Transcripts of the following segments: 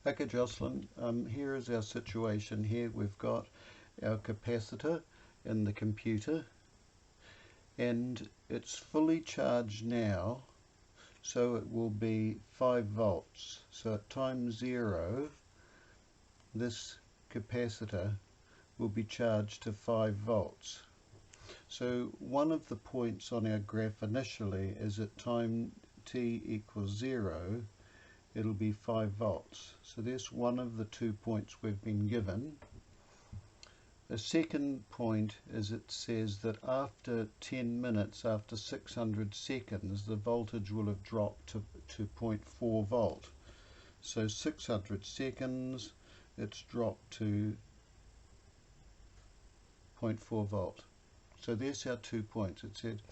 Okay, Jocelyn, here is our situation. Here we've got our capacitor in the computer and it's fully charged now, so it will be 5 volts. So at time 0 this capacitor will be charged to 5 volts. So one of the points on our graph initially is at time t equals 0 it'll be 5 volts. So there's one of the 2 points we've been given. The second point is it says that after 10 minutes, after 600 seconds, the voltage will have dropped to 0.4 volt. So 600 seconds, it's dropped to 0.4 volt. So there's our 2 points. It said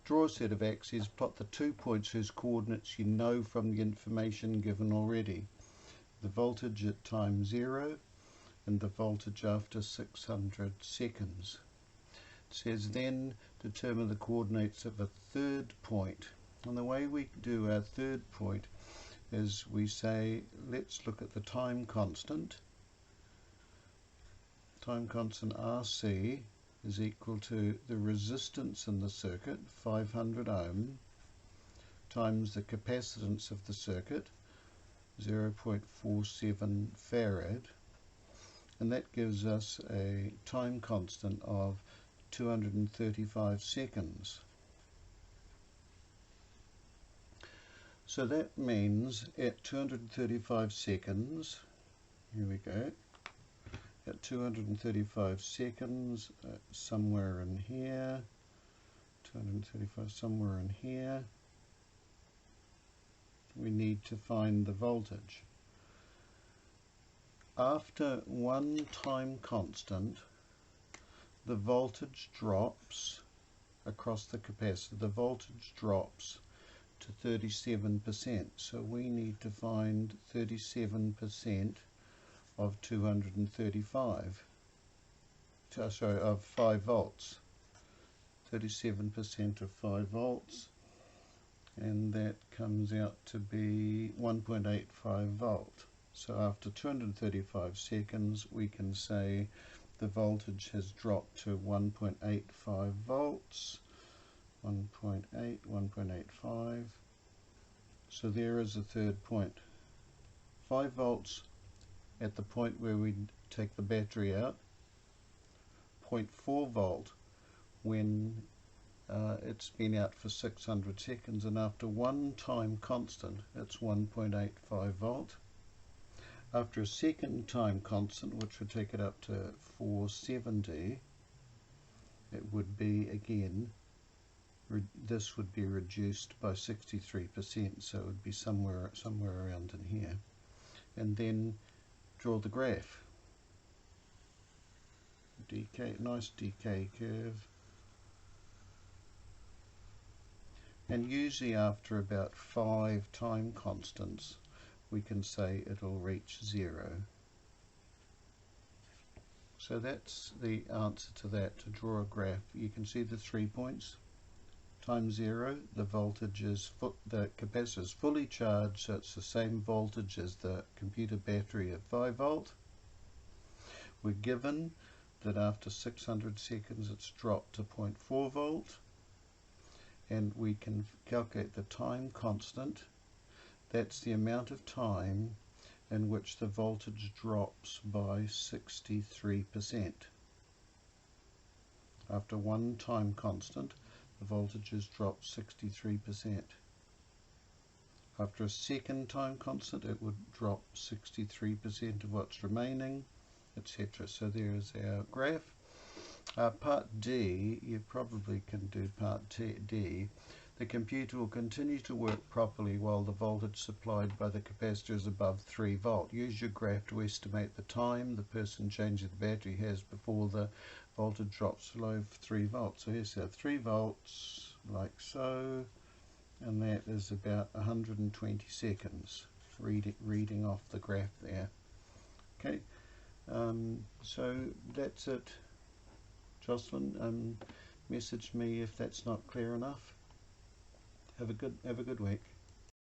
draw a set of axes, plot the 2 points whose coordinates you know from the information given already. The voltage at time 0 and the voltage after 600 seconds. It says then determine the coordinates of a third point. And the way we do our third point is we say let's look at the time constant. Time constant RC is equal to the resistance in the circuit, 500 ohm, times the capacitance of the circuit, 0.47 farad, and that gives us a time constant of 235 seconds. So that means at 235 seconds, here we go, at 235 seconds, somewhere in here, 235 somewhere in here, we need to find the voltage. After one time constant, the voltage drops across the capacitor, the voltage drops to 37%. So we need to find 37% of 235, sorry, of 5 volts. 37% of 5 volts, and that comes out to be 1.85 volt. So after 235 seconds we can say the voltage has dropped to 1.85 volts, 1.8, 1.85. So there is a third point. 5 volts at the point where we take the battery out, 0.4 volt when it's been out for 600 seconds, and after one time constant it's 1.85 volt. After a second time constant, which would take it up to 470, it would be again, this would be reduced by 63%, so it would be somewhere around in here. And then draw the graph. Decay, nice decay curve. And usually after about 5 time constants we can say it'll reach 0. So that's the answer to that. To draw a graph, you can see the 3 points. Time 0, the voltage is, the capacitor is fully charged, so it's the same voltage as the computer battery at 5 volt. We're given that after 600 seconds it's dropped to 0.4 volt, and we can calculate the time constant. That's the amount of time in which the voltage drops by 63%. After one time constant, the voltage has dropped 63%. After a second time constant, it would drop 63% of what's remaining, etc. So there is our graph. Part D, you probably can do part D. The computer will continue to work properly while the voltage supplied by the capacitor is above 3 volt. Use your graph to estimate the time the person changing the battery has before the voltage drops below 3 volts. So here's our 3 volts, like so, and that is about 120 seconds, reading off the graph there. Okay, so that's it, Jocelyn. Message me if that's not clear enough. Have a good week.